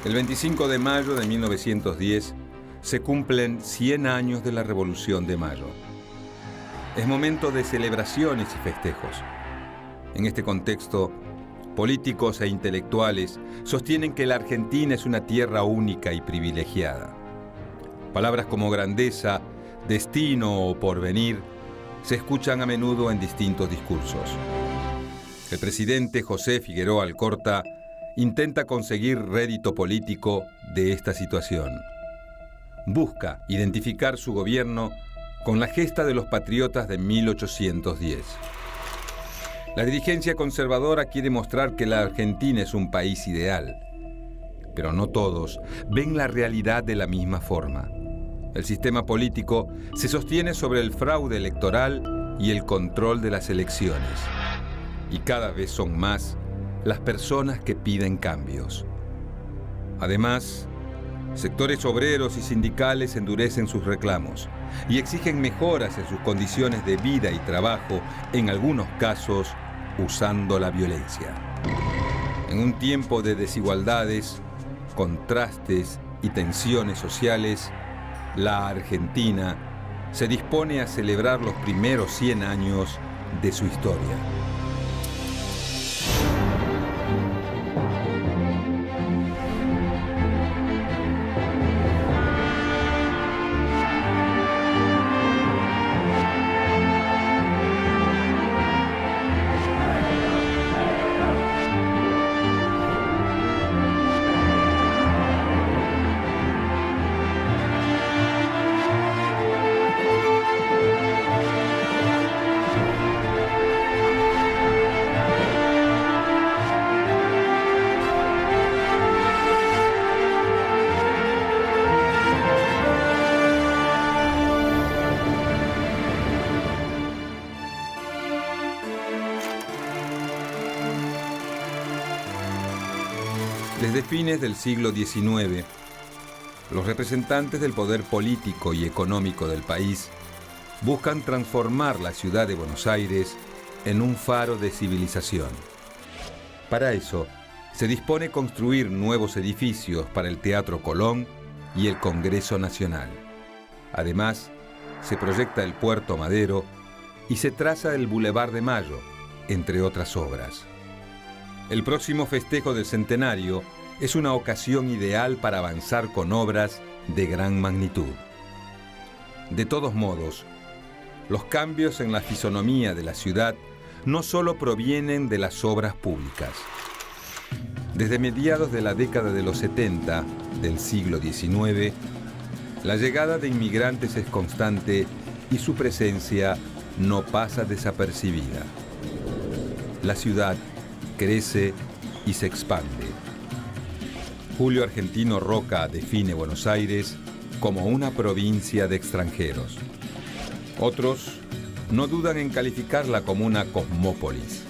El 25 de mayo de 1910 se cumplen 100 años de la Revolución de Mayo. Es momento de celebraciones y festejos. En este contexto, políticos e intelectuales sostienen que la Argentina es una tierra única y privilegiada. Palabras como grandeza, destino o porvenir se escuchan a menudo en distintos discursos. El presidente José Figueroa Alcorta intenta conseguir rédito político de esta situación. Busca identificar su gobierno con la gesta de los patriotas de 1810. La dirigencia conservadora quiere mostrar que la Argentina es un país ideal, pero no todos ven la realidad de la misma forma. El sistema político se sostiene sobre el fraude electoral y el control de las elecciones. Y cada vez son más las personas que piden cambios. Además, sectores obreros y sindicales endurecen sus reclamos y exigen mejoras en sus condiciones de vida y trabajo, en algunos casos usando la violencia. En un tiempo de desigualdades, contrastes y tensiones sociales, la Argentina se dispone a celebrar los primeros 100 años de su historia. Desde fines del siglo XIX, los representantes del poder político y económico del país buscan transformar la ciudad de Buenos Aires en un faro de civilización. Para eso, se dispone construir nuevos edificios para el Teatro Colón y el Congreso Nacional. Además, se proyecta el Puerto Madero y se traza el Boulevard de Mayo, entre otras obras. El próximo festejo del centenario es una ocasión ideal para avanzar con obras de gran magnitud. De todos modos, los cambios en la fisonomía de la ciudad no solo provienen de las obras públicas. Desde mediados de la década de los 70 del siglo XIX, la llegada de inmigrantes es constante y su presencia no pasa desapercibida. La ciudad crece y se expande. Julio Argentino Roca define Buenos Aires como una provincia de extranjeros. Otros no dudan en calificarla como una cosmópolis.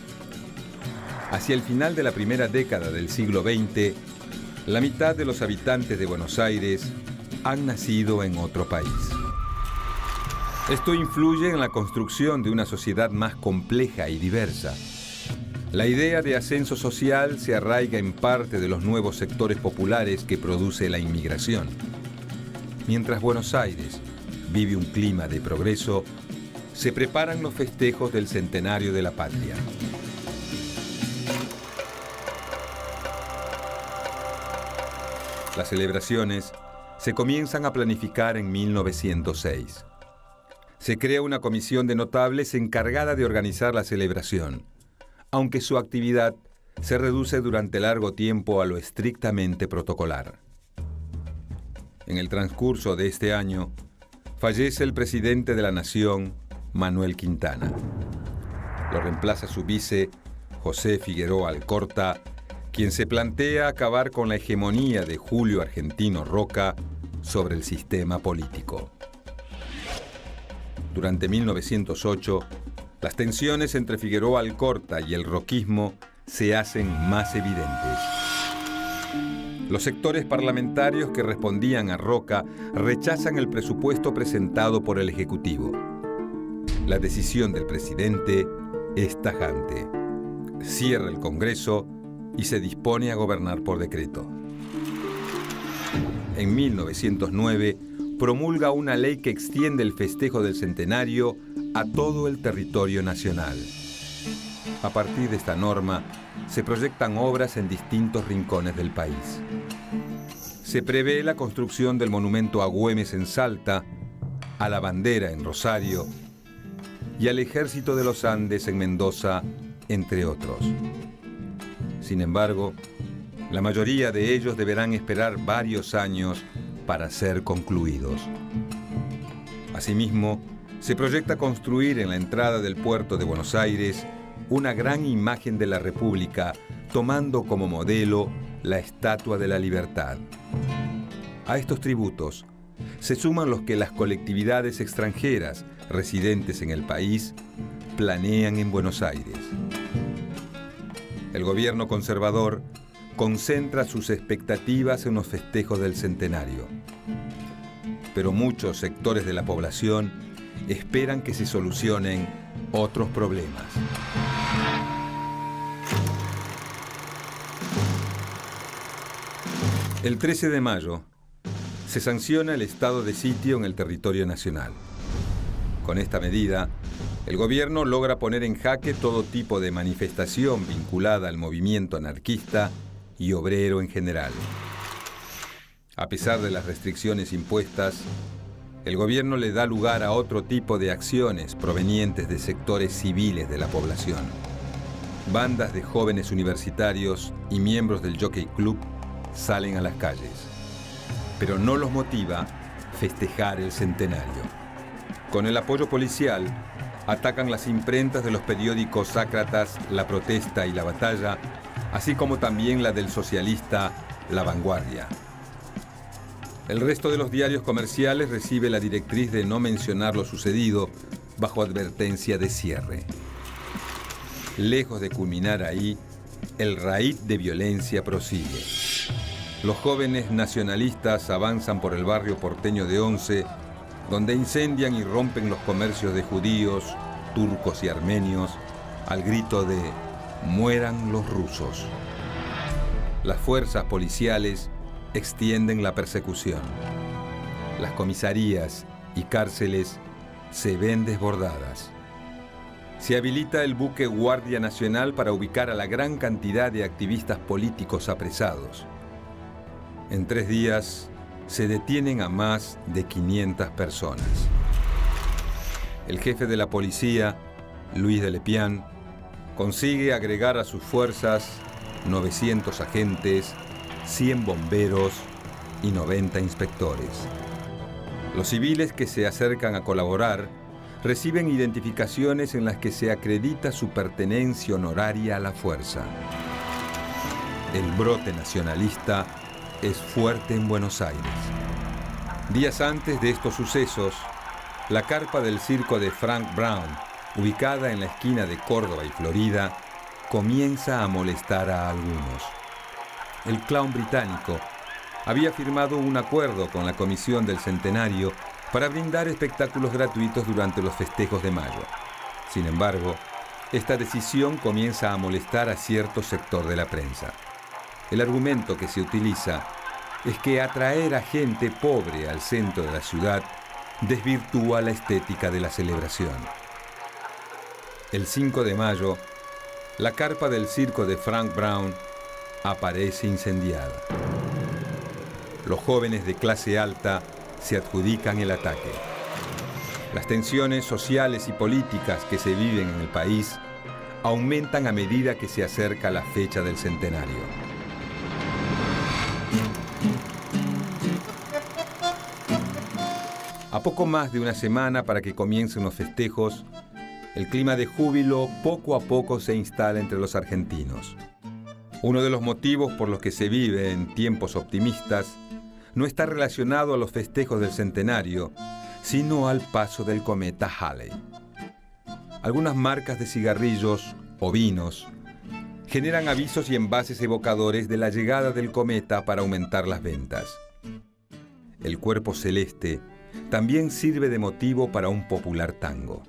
Hacia el final de la primera década del siglo XX, la mitad de los habitantes de Buenos Aires han nacido en otro país. Esto influye en la construcción de una sociedad más compleja y diversa. La idea de ascenso social se arraiga en parte de los nuevos sectores populares que produce la inmigración. Mientras Buenos Aires vive un clima de progreso, se preparan los festejos del centenario de la patria. Las celebraciones se comienzan a planificar en 1906. Se crea una comisión de notables encargada de organizar la celebración, aunque su actividad se reduce durante largo tiempo a lo estrictamente protocolar. En el transcurso de este año, fallece el presidente de la Nación, Manuel Quintana. Lo reemplaza su vice, José Figueroa Alcorta, quien se plantea acabar con la hegemonía de Julio Argentino Roca sobre el sistema político. Durante 1908, las tensiones entre Figueroa Alcorta y el roquismo se hacen más evidentes. Los sectores parlamentarios que respondían a Roca rechazan el presupuesto presentado por el Ejecutivo. La decisión del presidente es tajante. Cierra el Congreso y se dispone a gobernar por decreto. en 1909, promulga una ley que extiende el festejo del centenario a todo el territorio nacional. A partir de esta norma, se proyectan obras en distintos rincones del país. Se prevé la construcción del monumento a Güemes en Salta, a la bandera en Rosario y al Ejército de los Andes en Mendoza, entre otros. Sin embargo, la mayoría de ellos deberán esperar varios años para ser concluidos. Asimismo, se proyecta construir en la entrada del puerto de Buenos Aires una gran imagen de la República, tomando como modelo la Estatua de la Libertad. A estos tributos se suman los que las colectividades extranjeras residentes en el país planean en Buenos Aires. El gobierno conservador concentra sus expectativas en los festejos del centenario. Pero muchos sectores de la población esperan que se solucionen otros problemas. El 13 de mayo se sanciona el estado de sitio en el territorio nacional. Con esta medida, el gobierno logra poner en jaque todo tipo de manifestación vinculada al movimiento anarquista y obrero en general. A pesar de las restricciones impuestas, el gobierno le da lugar a otro tipo de acciones provenientes de sectores civiles de la población. Bandas de jóvenes universitarios y miembros del Jockey Club salen a las calles, pero no los motiva festejar el centenario. Con el apoyo policial, atacan las imprentas de los periódicos sácratas La Protesta y La Batalla, así como también la del socialista La Vanguardia. El resto de los diarios comerciales recibe la directriz de no mencionar lo sucedido bajo advertencia de cierre. Lejos de culminar ahí, el raíz de violencia prosigue. Los jóvenes nacionalistas avanzan por el barrio porteño de Once, donde incendian y rompen los comercios de judíos, turcos y armenios, al grito de «Mueran los rusos». Las fuerzas policiales extienden la persecución. Las comisarías y cárceles se ven desbordadas. Se habilita el buque Guardia Nacional para ubicar a la gran cantidad de activistas políticos apresados. En 3 días se detienen a más de 500 personas. El jefe de la policía, Luis de Lepián, consigue agregar a sus fuerzas 900 agentes, 100 bomberos y 90 inspectores. Los civiles que se acercan a colaborar reciben identificaciones en las que se acredita su pertenencia honoraria a la fuerza. El brote nacionalista es fuerte en Buenos Aires. Días antes de estos sucesos, la carpa del circo de Frank Brown, ubicada en la esquina de Córdoba y Florida, comienza a molestar a algunos. El clown británico había firmado un acuerdo con la Comisión del Centenario para brindar espectáculos gratuitos durante los festejos de mayo. Sin embargo, esta decisión comienza a molestar a cierto sector de la prensa. El argumento que se utiliza es que atraer a gente pobre al centro de la ciudad desvirtúa la estética de la celebración. El 5 de mayo, la carpa del circo de Frank Brown aparece incendiada. Los jóvenes de clase alta se adjudican el ataque. Las tensiones sociales y políticas que se viven en el país aumentan a medida que se acerca la fecha del centenario. A poco más de una semana para que comiencen los festejos, el clima de júbilo poco a poco se instala entre los argentinos. Uno de los motivos por los que se vive en tiempos optimistas no está relacionado a los festejos del centenario, sino al paso del cometa Halley. Algunas marcas de cigarrillos o vinos generan avisos y envases evocadores de la llegada del cometa para aumentar las ventas. El cuerpo celeste también sirve de motivo para un popular tango.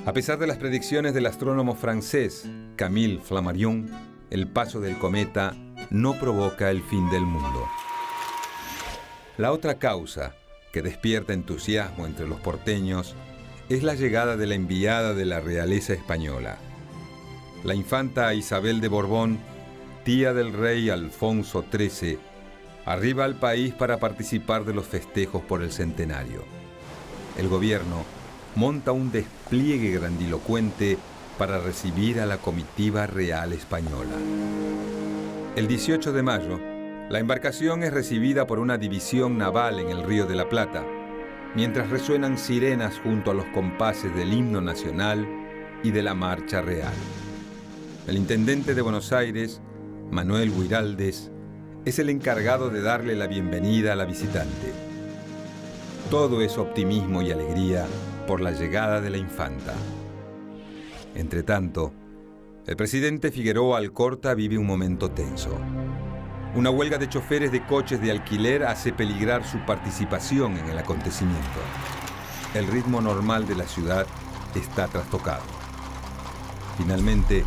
A pesar de las predicciones del astrónomo francés Camille Flammarion, el paso del cometa no provoca el fin del mundo. La otra causa que despierta entusiasmo entre los porteños es la llegada de la enviada de la realeza española. La infanta Isabel de Borbón, tía del rey Alfonso XIII, arriba al país para participar de los festejos por el centenario. El gobierno monta un despliegue grandilocuente para recibir a la comitiva real española. El 18 de mayo, la embarcación es recibida por una división naval en el Río de la Plata, mientras resuenan sirenas junto a los compases del himno nacional y de la marcha real. El intendente de Buenos Aires, Manuel Guiraldes, es el encargado de darle la bienvenida a la visitante. Todo es optimismo y alegría por la llegada de la infanta. Entretanto, el presidente Figueroa Alcorta vive un momento tenso. Una huelga de choferes de coches de alquiler hace peligrar su participación en el acontecimiento. El ritmo normal de la ciudad está trastocado. Finalmente,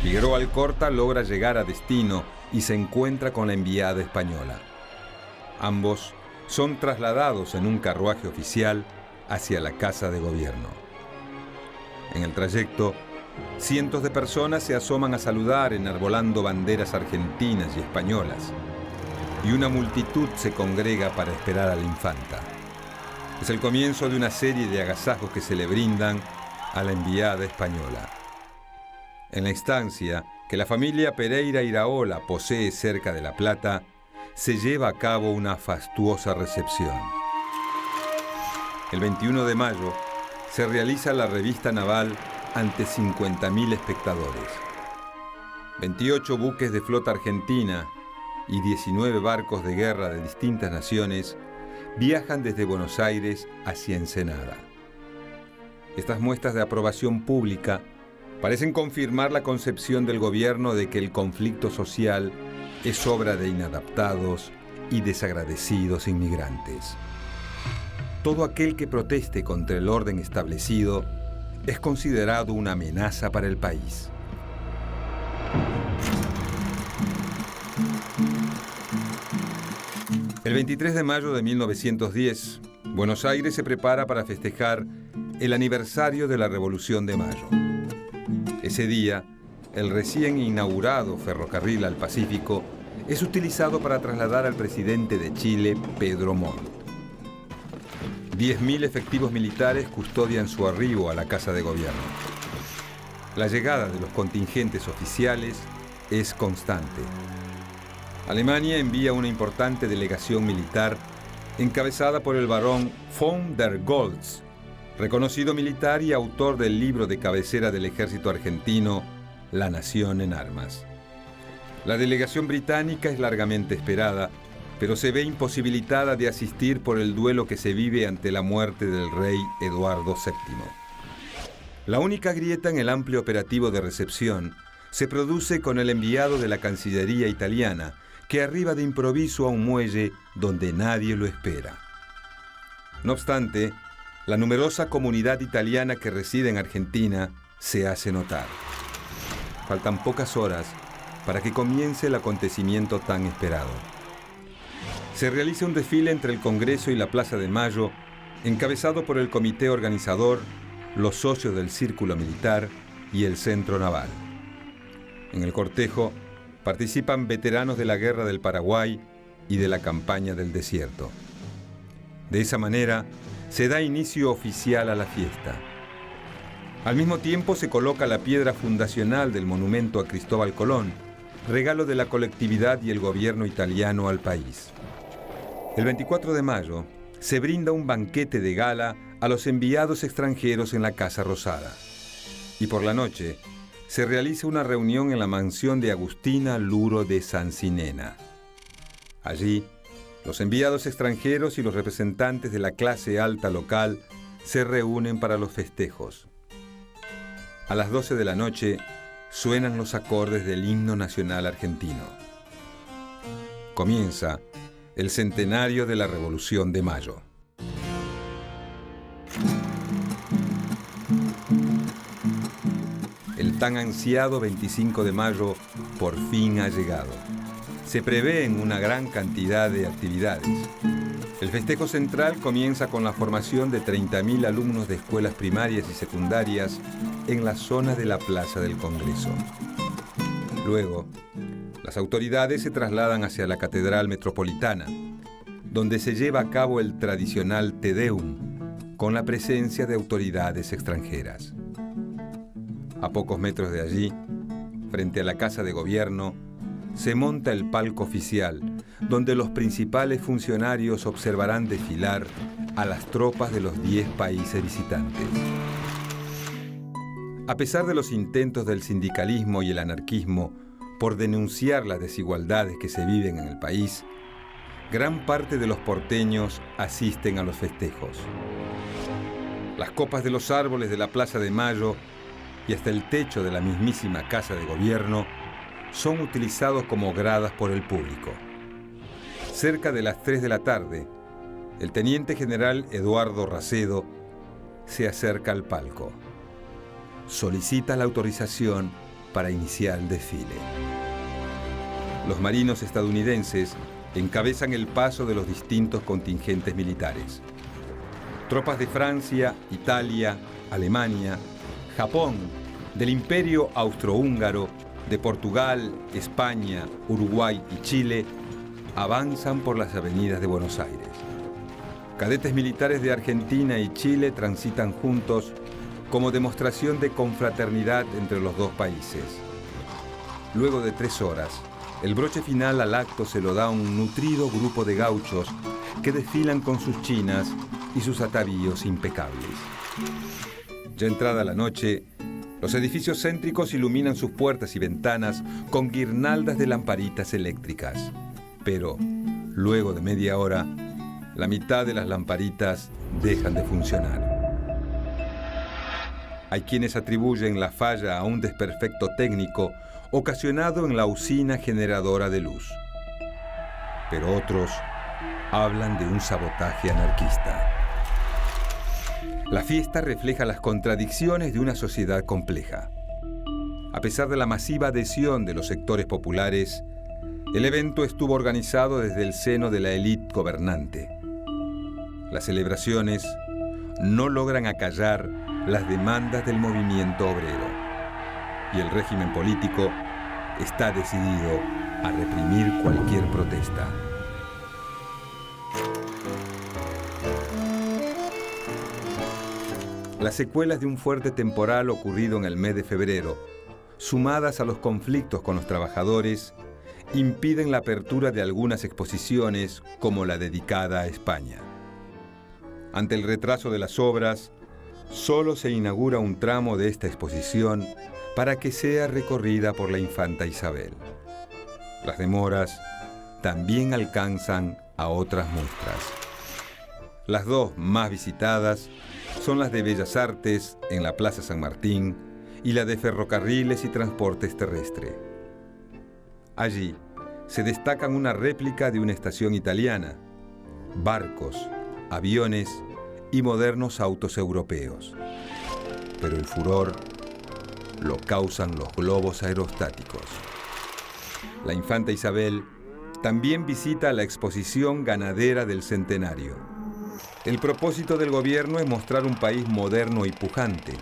Figueroa Alcorta logra llegar a destino y se encuentra con la enviada española. Ambos son trasladados en un carruaje oficial hacia la Casa de Gobierno. En el trayecto, cientos de personas se asoman a saludar enarbolando banderas argentinas y españolas, y una multitud se congrega para esperar a la infanta. Es el comienzo de una serie de agasajos que se le brindan a la enviada española. En la estancia que la familia Pereira Iraola posee cerca de La Plata, se lleva a cabo una fastuosa recepción. El 21 de mayo se realiza la revista naval ante 50.000 espectadores. 28 buques de flota argentina y 19 barcos de guerra de distintas naciones viajan desde Buenos Aires hacia Ensenada. Estas muestras de aprobación pública parecen confirmar la concepción del gobierno de que el conflicto social es obra de inadaptados y desagradecidos inmigrantes. Todo aquel que proteste contra el orden establecido es considerado una amenaza para el país. El 23 de mayo de 1910, Buenos Aires se prepara para festejar el aniversario de la Revolución de Mayo. Ese día, el recién inaugurado ferrocarril al Pacífico es utilizado para trasladar al presidente de Chile, Pedro Montt. 10.000 efectivos militares custodian su arribo a la Casa de Gobierno. La llegada de los contingentes oficiales es constante. Alemania envía una importante delegación militar encabezada por el barón von der Goltz, reconocido militar y autor del libro de cabecera del ejército argentino, La Nación en Armas. La delegación británica es largamente esperada, pero se ve imposibilitada de asistir por el duelo que se vive ante la muerte del rey Eduardo VII. La única grieta en el amplio operativo de recepción se produce con el enviado de la Cancillería italiana, que arriba de improviso a un muelle donde nadie lo espera. No obstante, la numerosa comunidad italiana que reside en Argentina se hace notar. Faltan pocas horas para que comience el acontecimiento tan esperado. Se realiza un desfile entre el Congreso y la Plaza de Mayo, encabezado por el comité organizador, los socios del Círculo Militar y el Centro Naval. En el cortejo participan veteranos de la Guerra del Paraguay y de la Campaña del Desierto. De esa manera, se da inicio oficial a la fiesta. Al mismo tiempo se coloca la piedra fundacional del monumento a Cristóbal Colón, regalo de la colectividad y el gobierno italiano al país. El 24 de mayo se brinda un banquete de gala a los enviados extranjeros en la Casa Rosada. Y por la noche se realiza una reunión en la mansión de Agustina Luro de Sancinena. Allí, los enviados extranjeros y los representantes de la clase alta local se reúnen para los festejos. A las 12 de la noche suenan los acordes del himno nacional argentino. Comienza el centenario de la Revolución de Mayo. El tan ansiado 25 de mayo por fin ha llegado. Se prevén una gran cantidad de actividades. El festejo central comienza con la formación de 30.000 alumnos de escuelas primarias y secundarias en la zona de la Plaza del Congreso. Luego, las autoridades se trasladan hacia la Catedral Metropolitana, donde se lleva a cabo el tradicional Te Deum, con la presencia de autoridades extranjeras. A pocos metros de allí, frente a la Casa de Gobierno, se monta el palco oficial, donde los principales funcionarios observarán desfilar a las tropas de los 10 países visitantes. A pesar de los intentos del sindicalismo y el anarquismo por denunciar las desigualdades que se viven en el país, gran parte de los porteños asisten a los festejos. Las copas de los árboles de la Plaza de Mayo y hasta el techo de la mismísima Casa de Gobierno son utilizados como gradas por el público. Cerca de las 3 de la tarde, el teniente general Eduardo Racedo se acerca al palco. Solicita la autorización para iniciar el desfile. Los marinos estadounidenses encabezan el paso de los distintos contingentes militares. Tropas de Francia, Italia, Alemania, Japón, del Imperio Austrohúngaro, de Portugal, España, Uruguay y Chile avanzan por las avenidas de Buenos Aires. Cadetes militares de Argentina y Chile transitan juntos como demostración de confraternidad entre los dos países. Luego de 3 horas, el broche final al acto se lo da un nutrido grupo de gauchos que desfilan con sus chinas y sus atavíos impecables. Ya entrada la noche, los edificios céntricos iluminan sus puertas y ventanas con guirnaldas de lamparitas eléctricas. Pero, luego de media hora, la mitad de las lamparitas dejan de funcionar. Hay quienes atribuyen la falla a un desperfecto técnico ocasionado en la usina generadora de luz. Pero otros hablan de un sabotaje anarquista. La fiesta refleja las contradicciones de una sociedad compleja. A pesar de la masiva adhesión de los sectores populares, el evento estuvo organizado desde el seno de la élite gobernante. Las celebraciones no logran acallar las demandas del movimiento obrero, y el régimen político está decidido a reprimir cualquier protesta. Las secuelas de un fuerte temporal ocurrido en el mes de febrero, sumadas a los conflictos con los trabajadores, impiden la apertura de algunas exposiciones como la dedicada a España. Ante el retraso de las obras, solo se inaugura un tramo de esta exposición para que sea recorrida por la infanta Isabel. Las demoras también alcanzan a otras muestras. Las dos más visitadas son las de Bellas Artes en la Plaza San Martín y la de Ferrocarriles y Transportes Terrestres. Allí se destacan una réplica de una estación italiana, barcos, aviones y modernos autos europeos. Pero el furor lo causan los globos aerostáticos. La infanta Isabel también visita la exposición ganadera del centenario. El propósito del gobierno es mostrar un país moderno y pujante.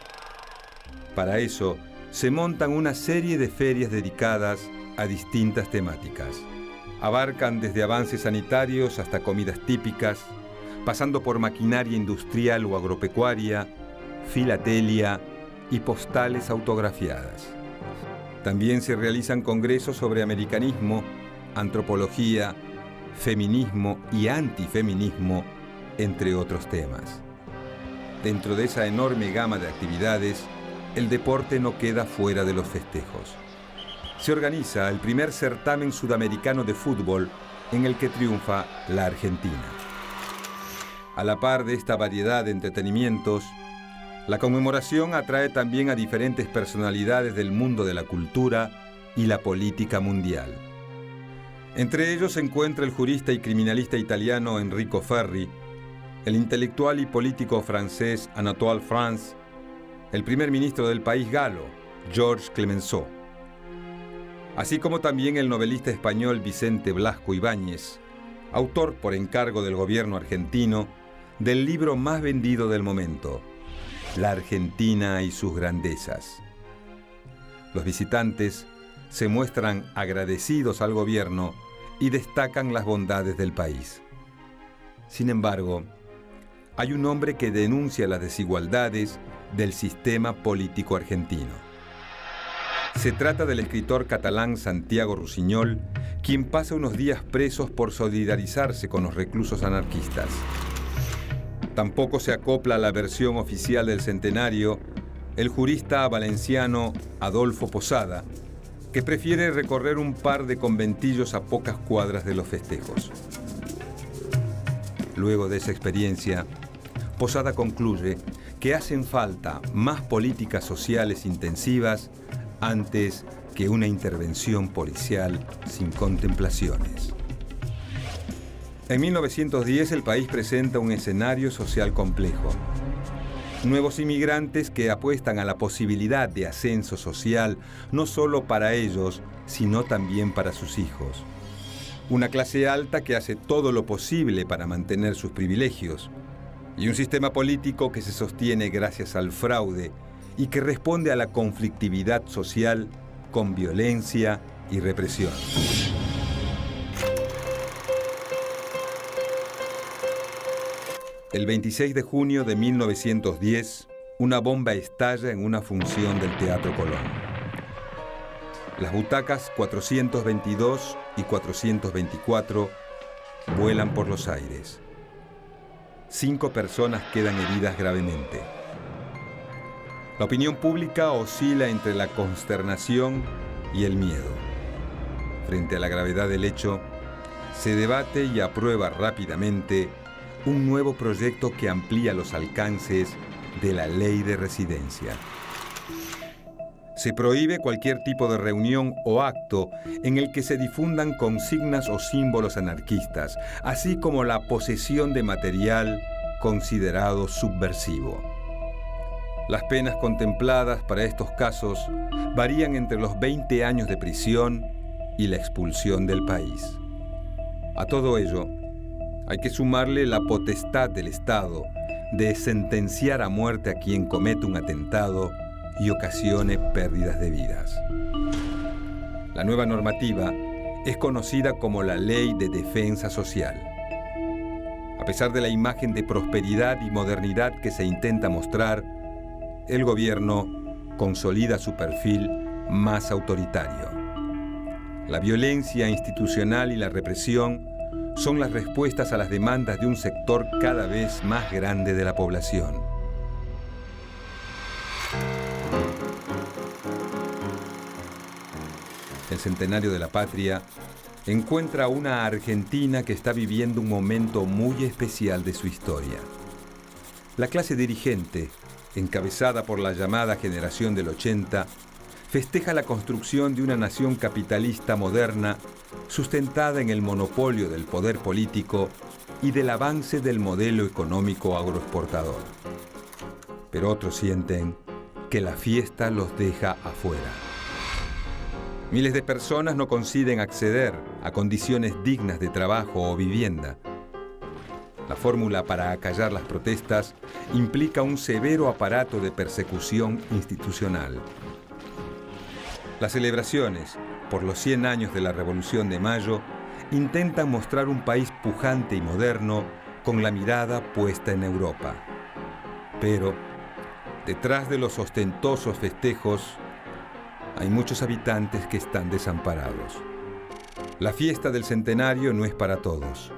Para eso, se montan una serie de ferias dedicadas a distintas temáticas. Abarcan desde avances sanitarios hasta comidas típicas, pasando por maquinaria industrial o agropecuaria, filatelia y postales autografiadas. También se realizan congresos sobre americanismo, antropología, feminismo y antifeminismo, entre otros temas. Dentro de esa enorme gama de actividades, el deporte no queda fuera de los festejos. Se organiza el primer certamen sudamericano de fútbol en el que triunfa la Argentina. A la par de esta variedad de entretenimientos, la conmemoración atrae también a diferentes personalidades del mundo de la cultura y la política mundial. Entre ellos se encuentra el jurista y criminalista italiano Enrico Ferri, el intelectual y político francés Anatole France, el primer ministro del país galo, Georges Clemenceau, así como también el novelista español Vicente Blasco Ibáñez, autor por encargo del gobierno argentino del libro más vendido del momento, La Argentina y sus grandezas. Los visitantes se muestran agradecidos al gobierno y destacan las bondades del país. Sin embargo, hay un hombre que denuncia las desigualdades del sistema político argentino. Se trata del escritor catalán Santiago Rusiñol, quien pasa unos días presos por solidarizarse con los reclusos anarquistas. Tampoco se acopla a la versión oficial del centenario el jurista valenciano Adolfo Posada, que prefiere recorrer un par de conventillos a pocas cuadras de los festejos. Luego de esa experiencia, Posada concluye que hacen falta más políticas sociales intensivas antes que una intervención policial sin contemplaciones. En 1910 el país presenta un escenario social complejo. Nuevos inmigrantes que apuestan a la posibilidad de ascenso social no solo para ellos, sino también para sus hijos. Una clase alta que hace todo lo posible para mantener sus privilegios. Y un sistema político que se sostiene gracias al fraude y que responde a la conflictividad social con violencia y represión. El 26 de junio de 1910, una bomba estalla en una función del Teatro Colón. Las butacas 422 y 424 vuelan por los aires. 5 personas quedan heridas gravemente. La opinión pública oscila entre la consternación y el miedo. Frente a la gravedad del hecho, se debate y aprueba rápidamente un nuevo proyecto que amplía los alcances de la ley de residencia. Se prohíbe cualquier tipo de reunión o acto en el que se difundan consignas o símbolos anarquistas, así como la posesión de material considerado subversivo. Las penas contempladas para estos casos varían entre los 20 años de prisión y la expulsión del país. A todo ello, hay que sumarle la potestad del Estado de sentenciar a muerte a quien comete un atentado y ocasione pérdidas de vidas. La nueva normativa es conocida como la Ley de Defensa Social. A pesar de la imagen de prosperidad y modernidad que se intenta mostrar, el gobierno consolida su perfil más autoritario. La violencia institucional y la represión son las respuestas a las demandas de un sector cada vez más grande de la población. El centenario de la patria encuentra a una Argentina que está viviendo un momento muy especial de su historia. La clase dirigente, encabezada por la llamada generación del 80, festeja la construcción de una nación capitalista moderna sustentada en el monopolio del poder político y del avance del modelo económico agroexportador. Pero otros sienten que la fiesta los deja afuera. Miles de personas no consiguen acceder a condiciones dignas de trabajo o vivienda. La fórmula para acallar las protestas implica un severo aparato de persecución institucional. Las celebraciones por los 100 años de la Revolución de Mayo intentan mostrar un país pujante y moderno con la mirada puesta en Europa. Pero, detrás de los ostentosos festejos, hay muchos habitantes que están desamparados. La fiesta del centenario no es para todos.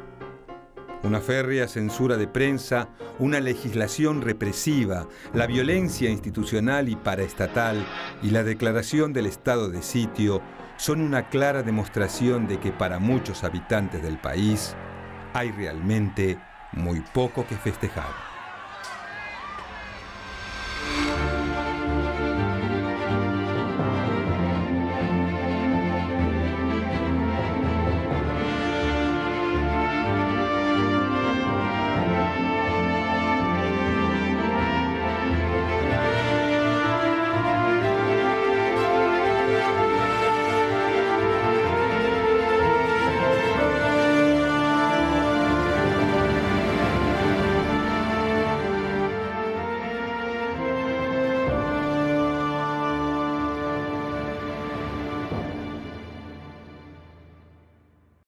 Una férrea censura de prensa, una legislación represiva, la violencia institucional y paraestatal y la declaración del estado de sitio son una clara demostración de que para muchos habitantes del país hay realmente muy poco que festejar.